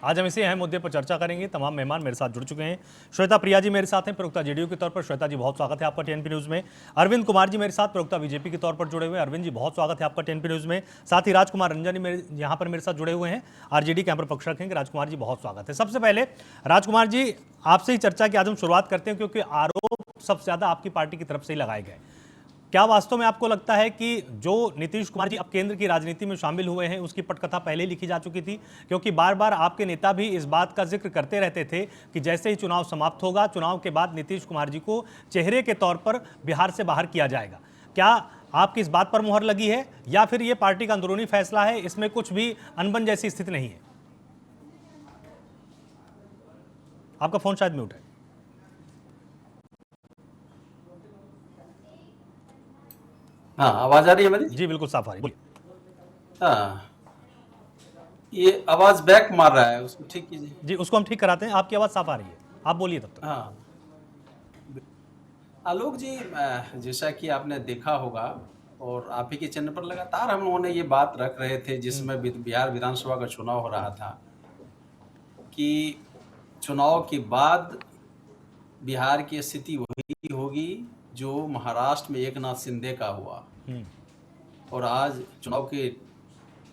आज हम इसी अहम मुद्दे पर चर्चा करेंगे। तमाम मेहमान मेरे साथ जुड़ चुके हैं। श्वेता प्रिया जी मेरे साथ हैं, प्रवक्ता जेडीयू के तौर पर। श्वेता जी, बहुत स्वागत है आपका टीएनपी न्यूज़ में। अरविंद कुमार जी मेरे साथ, प्रवक्ता बीजेपी के तौर पर जुड़े हुए हैं। अरविंद जी, बहुत स्वागत है आपका टीएनपी न्यूज़ में। साथ ही राजकुमार रंजन मेरे यहाँ पर मेरे साथ जुड़े हुए हैं, आरजेडी कैंपर पक्ष रखेंगे। राजकुमार जी, बहुत स्वागत है। सबसे पहले राजकुमार जी, आपसे ही चर्चा की आज हम शुरुआत करते हैं, क्योंकि आरोप सबसे ज्यादा आपकी पार्टी की तरफ से ही लगाए गए। क्या वास्तव में आपको लगता है कि जो नीतीश कुमार जी अब केंद्र की राजनीति में शामिल हुए हैं, उसकी पटकथा पहले ही लिखी जा चुकी थी? क्योंकि बार बार आपके नेता भी इस बात का जिक्र करते रहते थे कि जैसे ही चुनाव समाप्त होगा, चुनाव के बाद नीतीश कुमार जी को चेहरे के तौर पर बिहार से बाहर किया जाएगा। क्या आपकी इस बात पर मुहर लगी है, या फिर ये पार्टी का अंदरूनी फैसला है, इसमें कुछ भी अनबन जैसी स्थिति नहीं है? आपका फोन शायद म्यूट है। हाँ, आवाज आ रही है मेरी? जी बिल्कुल साफ आ रही है, बोलिए। हाँ, ये आवाज बैक मार रहा है, उसको ठीक कीजिए। जी, उसको हम ठीक कराते हैं। आपकी आवाज साफ आ रही है, आप बोलिए तब तक। हाँ, आलोक जी, जैसा कि आपने देखा होगा और आप ही के चैनल पर लगातार हम लोगों ने ये बात रख रहे थे, जिसमें बिहार विधानसभा का चुनाव हो रहा था, कि चुनाव के बाद बिहार की स्थिति वही होगी जो महाराष्ट्र में एकनाथ शिंदे का हुआ। और आज चुनाव के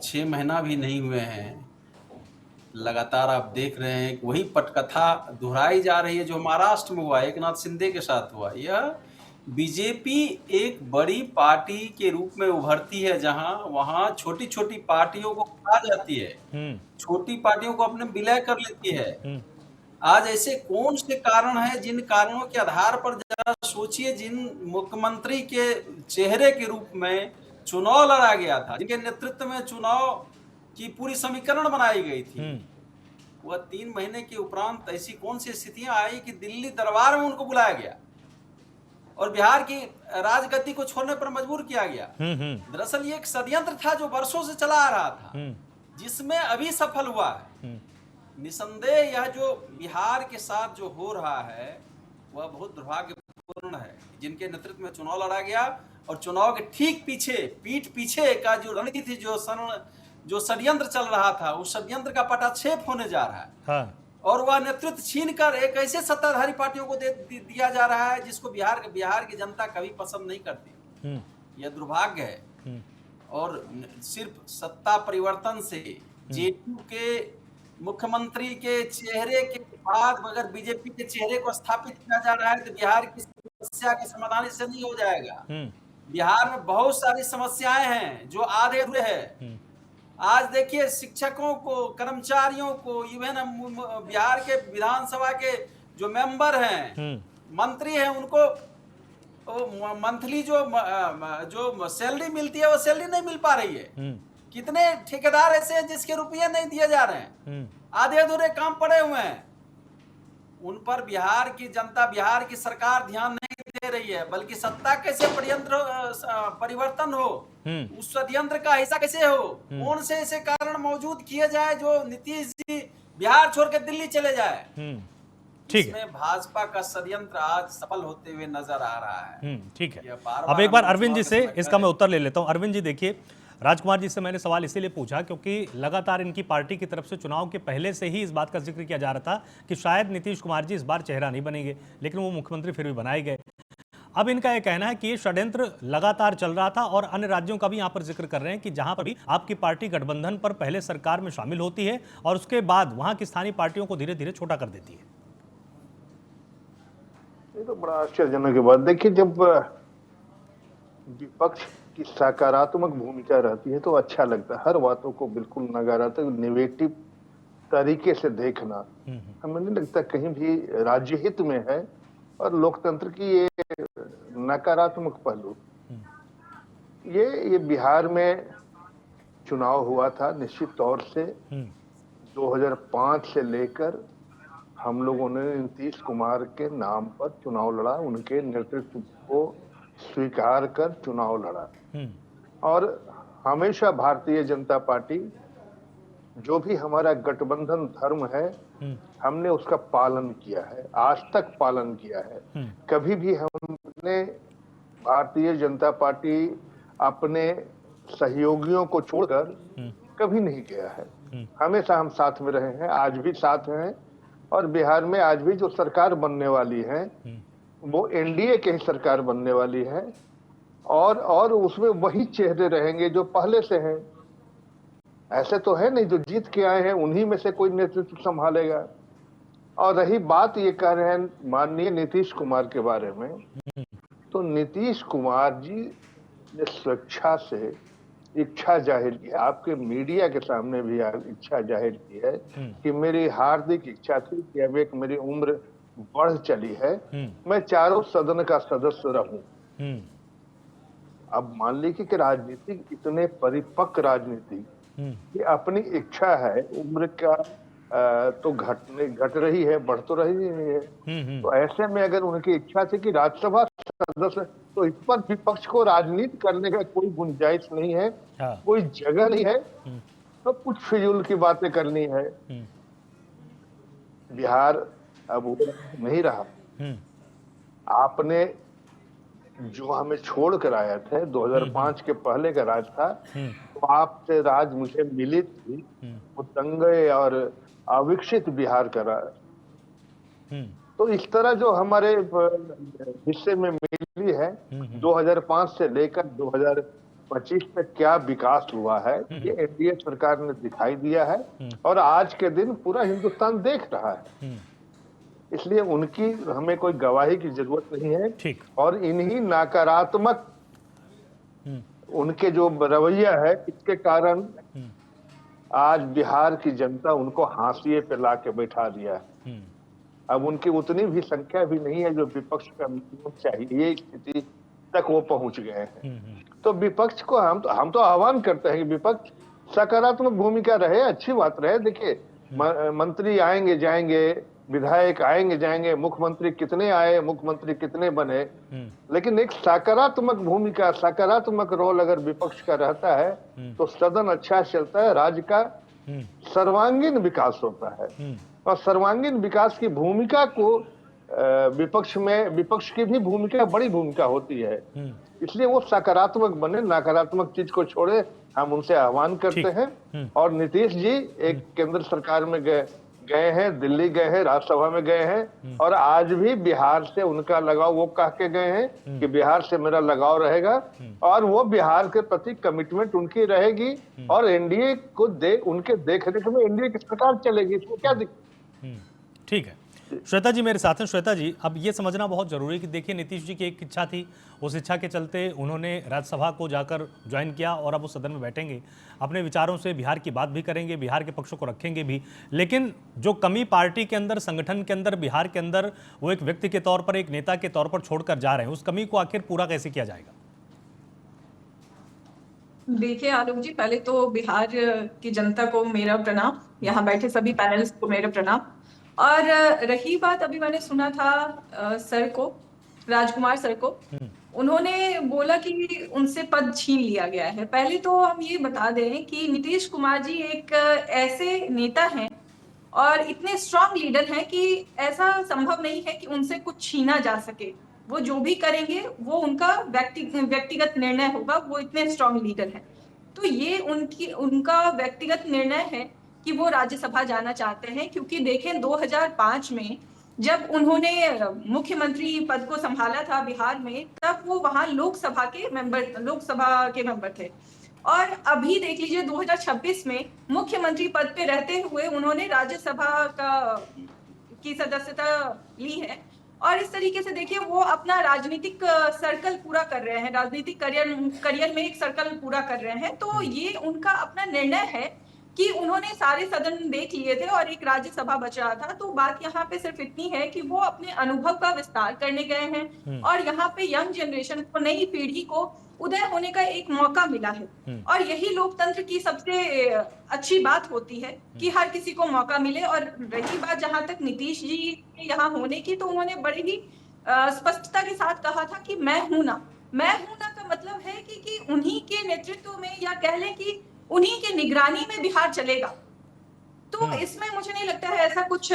6 महीना भी नहीं हुए हैं, लगातार आप देख रहे हैं कि वही पटकथा दोहराई जा रही है जो महाराष्ट्र में हुआ, एकनाथ शिंदे के साथ हुआ। यह बीजेपी एक बड़ी पार्टी के रूप में उभरती है, जहां वहां छोटी छोटी पार्टियों को खा जाती है, छोटी पार्टियों को अपने विलय कर लेती है। आज ऐसे कौन से कारण हैं, जिन कारणों के आधार पर जरा सोचिए, जिन मुख्यमंत्री के चेहरे के रूप में चुनाव लड़ा गया था, जिनके नेतृत्व में चुनाव की पूरी समीकरण बनाई गई थी, वह 3 महीने के उपरांत ऐसी कौन सी स्थितियां आई कि दिल्ली दरबार में उनको बुलाया गया और बिहार की राजगद्दी को छोड़ने पर मजबूर किया गया। दरअसल ये एक षड्यंत्र था जो वर्षों से चला आ रहा था, जिसमें अभी सफल हुआ है। निसंदेह यह जो बिहार के साथ जो हो रहा है वह बहुत दुर्भाग्यपूर्ण है। जिनके नेतृत्व में चुनाव लड़ा गया और चुनाव के ठीक पीछे, पीठ पीछे का जो रणनीति थी, जो षड्यंत्र चल रहा था, उस षड्यंत्र का पटाक्षेप होने जा रहा है। हाँ। और वह नेतृत्व छीनकर एक ऐसे सत्ताधारी पार्टियों को दिया जा रहा है जिसको बिहार की जनता कभी पसंद नहीं करती। यह दुर्भाग्य है। और सिर्फ सत्ता परिवर्तन से जेडीयू के मुख्यमंत्री के चेहरे के बाद अगर बीजेपी के चेहरे को स्थापित किया जा रहा है तो बिहार की समस्या के समाधान इससे नहीं हो जाएगा। बिहार में बहुत सारी समस्याएं हैं जो आधे अधूरे हैं। आज देखिए, शिक्षकों को, कर्मचारियों को, इवन बिहार के विधानसभा के जो मेंबर हैं, मंत्री हैं, उनको मंथली जो सैलरी मिलती है वो सैलरी नहीं मिल पा रही है। कितने ठेकेदार ऐसे हैं जिसके रुपये नहीं दिए जा रहे हैं, आधे अधूरे काम पड़े हुए हैं। उन पर बिहार की जनता, बिहार की सरकार ध्यान नहीं दे रही है, बल्कि सत्ता कैसे परिवर्तन हो, उस षड्यंत्र का हिस्सा कैसे हो, कौन से ऐसे कारण मौजूद किए जाए जो नीतीश जी बिहार छोड़ के दिल्ली चले जाए। ठीक है, भाजपा का षड्यंत्र आज सफल होते हुए नजर आ रहा है। ठीक है, अब एक बार अरविंद जी से इसका मैं उत्तर ले लेता हूं। अरविंद जी, देखिए, राजकुमार जी से मैंने सवाल इसीलिए पूछा क्योंकि लगातार इनकी पार्टी की तरफ से चुनाव के पहले से ही इस बात का जिक्र किया जा रहा था कि शायद नीतीश कुमार जी इस बार चेहरा नहीं बनेंगे, लेकिन वो मुख्यमंत्री फिर भी बनाए गए। अब इनका यह कहना है कि ये षड्यंत्र लगातार चल रहा था और अन्य राज्यों का भी यहां पर जिक्र कर रहे हैं कि जहां पर भी आपकी पार्टी गठबंधन पर पहले सरकार में शामिल होती है और उसके बाद वहां की स्थानीय पार्टियों को धीरे धीरे छोटा कर देती है। ये तो बड़ा आश्चर्यजनक है बात। देखिए, जब विपक्ष की सकारात्मक भूमिका रहती है तो अच्छा लगता है। हर बातों को बिल्कुल नकारात्मक, नेगेटिव तरीके से देखना हमें नहीं लगता कहीं भी राज्य हित में है। और लोकतंत्र की ये नकारात्मक पहलू, ये बिहार में चुनाव हुआ था। निश्चित तौर से 2005 से लेकर हम लोगों ने नीतीश कुमार के नाम पर चुनाव लड़ा, उनके नेतृत्व को स्वीकार कर चुनाव लड़ा। और हमेशा भारतीय जनता पार्टी, जो भी हमारा गठबंधन धर्म है, हमने उसका पालन किया है, आज तक पालन किया है। कभी भी हमने भारतीय जनता पार्टी अपने सहयोगियों को छोड़कर कभी नहीं गया है। हमेशा हम साथ में रहे हैं, आज भी साथ हैं। और बिहार में आज भी जो सरकार बनने वाली है वो एनडीए की ही सरकार बनने वाली है, और उसमें वही चेहरे रहेंगे जो पहले से हैं। ऐसे तो है नहीं जो जीत के आए हैं उन्हीं में से कोई नेतृत्व संभालेगा। और रही बात ये कह रहे हैं माननीय नीतीश कुमार के बारे में, तो नीतीश कुमार जी ने स्वेच्छा से इच्छा जाहिर की, आपके मीडिया के सामने भी इच्छा जाहिर की है कि मेरी हार्दिक इच्छा थी कि अब एक मेरी उम्र बढ़ चली है, मैं चारों सदन का सदस्य रहूं। अब मान लीजिए कि राजनीतिक इतने परिपक्व राजनीति कि अपनी इच्छा है, उम्र का तो घट रही है, बढ़ तो रही नहीं है। तो ऐसे में अगर उनकी इच्छा थी कि राज्यसभा सदस्य, तो इस पर विपक्ष को राजनीति करने का कोई गुंजाइश नहीं है, कोई जगह नहीं है। तो कुछ फिजूल की बातें करनी है। बिहार अब वो नहीं रहा। आपने जो हमें छोड़ कर आया थे 2005 के पहले का राज था, तो आपसे राज मुझे मिली थी, वो दंगे और अविकसित बिहार का राज। तो इस तरह जो हमारे हिस्से में मिली है 2005 से लेकर 2025 तक क्या विकास हुआ है, ये एनडीए सरकार ने दिखाई दिया है और आज के दिन पूरा हिंदुस्तान देख रहा है। इसलिए उनकी हमें कोई गवाही की जरूरत नहीं है। ठीक। और इन्हीं नकारात्मक उनके जो रवैया है, इसके कारण आज बिहार की जनता उनको हाशिए पे ला के बैठा दिया है। अब उनकी उतनी भी संख्या भी नहीं है जो विपक्ष का चाहिए, स्थिति तक वो पहुंच गए हैं। तो विपक्ष को हम तो आह्वान करते हैं कि विपक्ष सकारात्मक भूमिका रहे, अच्छी बात रहे। देखिए मंत्री आएंगे जाएंगे, विधायक आएंगे जाएंगे, मुख्यमंत्री कितने आए, मुख्यमंत्री कितने बने, लेकिन एक सकारात्मक भूमिका, सकारात्मक रोल अगर विपक्ष का रहता है तो सदन अच्छा चलता है, राज्य का सर्वांगीण विकास होता है। और सर्वांगीण विकास की भूमिका को विपक्ष की भी भूमिका, बड़ी भूमिका होती है। इसलिए वो सकारात्मक बने, नकारात्मक चीज को छोड़े, हम उनसे आह्वान करते हैं। और नीतीश जी एक केंद्र सरकार में गए हैं, दिल्ली गए हैं, राज्यसभा में गए हैं, और आज भी बिहार से उनका लगाव, वो कह के गए हैं कि बिहार से मेरा लगाव रहेगा, और वो बिहार के प्रति कमिटमेंट उनकी रहेगी। और एनडीए को उनके देखरेख में एनडीए की सरकार चलेगी, इसमें क्या दिक्कत। ठीक है। श्वेता जी मेरे साथ हैं। श्वेता जी, अब ये समझना बहुत जरूरी है कि देखिए नीतीश जी की एक इच्छा थी, उस इच्छा के चलते उन्होंने राज्यसभा को जाकर ज्वाइन किया और अब वो सदन में बैठेंगे, अपने विचारों से बिहार की बात भी करेंगे, बिहार के पक्षों को रखेंगे भी। लेकिन जो कमी पार्टी के अंदर, संगठन के अंदर, बिहार के अंदर वो एक व्यक्ति के तौर पर, एक नेता के तौर पर छोड़कर जा रहे हैं, उस कमी को आखिर पूरा कैसे किया जाएगा? देखिए आलोक जी, पहले तो बिहार की जनता को मेरा प्रणाम, यहाँ बैठे सभी पैनलिस्ट को मेरा प्रणाम। और रही बात, अभी मैंने सुना था सर को, राजकुमार सर को, उन्होंने बोला कि उनसे पद छीन लिया गया है। पहले तो हम ये बता दें कि नीतीश कुमार जी एक ऐसे नेता हैं और इतने स्ट्रांग लीडर हैं कि ऐसा संभव नहीं है कि उनसे कुछ छीना जा सके। वो जो भी करेंगे वो उनका व्यक्तिगत निर्णय होगा, वो इतने स्ट्रांग लीडर हैं। तो ये उनका व्यक्तिगत निर्णय है कि वो राज्यसभा जाना चाहते हैं, क्योंकि देखें 2005 में जब उन्होंने मुख्यमंत्री पद को संभाला था बिहार में, तब वो वहां लोकसभा के मेंबर थे। और अभी देख लीजिए 2026 में मुख्यमंत्री पद पे रहते हुए उन्होंने राज्यसभा की सदस्यता ली है। और इस तरीके से देखिए वो अपना राजनीतिक सर्कल पूरा कर रहे हैं, राजनीतिक करियर में एक सर्कल पूरा कर रहे हैं। तो ये उनका अपना निर्णय है कि उन्होंने सारे सदन देख लिए थे और एक राज्यसभा बच रहा था। तो बात यहाँ पे सिर्फ इतनी है कि वो अपने अनुभव का विस्तार करने गए हैं और यहाँ पे यंग जनरेशन को, नई पीढ़ी को उदय होने का एक मौका मिला है। और यही लोकतंत्र की सबसे अच्छी बात होती है कि हर किसी को मौका मिले। और रही बात जहां तक नीतीश जी के यहाँ होने की, तो उन्होंने बड़े ही स्पष्टता के साथ कहा था कि मैं हूं ना का मतलब है कि उन्हीं के नेतृत्व में, या कह लें कि उन्हीं के निगरानी में बिहार चलेगा। तो इसमें मुझे नहीं लगता है ऐसा कुछ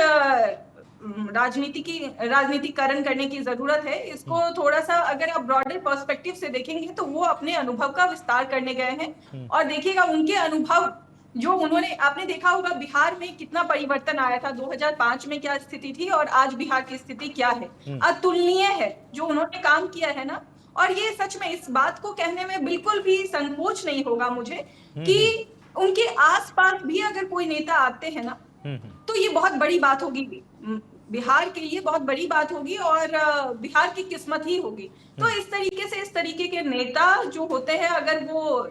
राजनीतिकरण करने की जरूरत है। इसको थोड़ा सा अगर आप ब्रॉडर पर्सपेक्टिव से देखेंगे तो वो अपने अनुभव का विस्तार करने गए हैं। और देखिएगा उनके अनुभव जो उन्होंने, आपने देखा होगा बिहार में कितना परिवर्तन आया था, 2005 में क्या स्थिति थी और आज बिहार की स्थिति क्या है, अतुलनीय है जो उन्होंने काम किया है ना। और ये सच में इस बात को कहने में बिल्कुल भी संकोच नहीं होगा मुझे कि उनके आसपास भी अगर कोई नेता आते हैं ना तो ये बहुत बड़ी बात होगी, बिहार के लिए बहुत बड़ी बात होगी और बिहार की किस्मत ही होगी। तो इस तरीके से, इस तरीके के नेता जो होते हैं अगर वो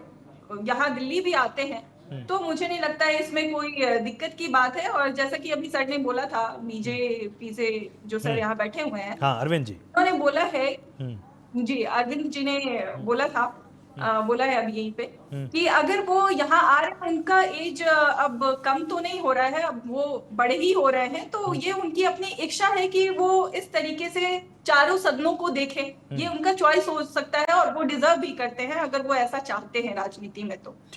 यहाँ दिल्ली भी आते हैं तो मुझे नहीं लगता है इसमें कोई दिक्कत की बात है। और जैसा कि अभी सर ने बोला था, बीजेपी से जो सर यहाँ बैठे हुए हैं, हाँ अरविंद जी। उन्होंने बोला है, जी अरविंद जी ने बोला था, बोला है अभी यहीं पे कि अगर वो यहाँ आ रहे हैं, उनका एज अब कम तो नहीं हो रहा है, अब वो बड़े ही हो रहे हैं, तो ये उनकी अपनी इच्छा है कि वो इस तरीके से चारों सदनों को देखें। ये उनका चॉइस हो सकता है और वो डिजर्व भी करते हैं अगर वो ऐसा चाहते हैं राजनीति में तो।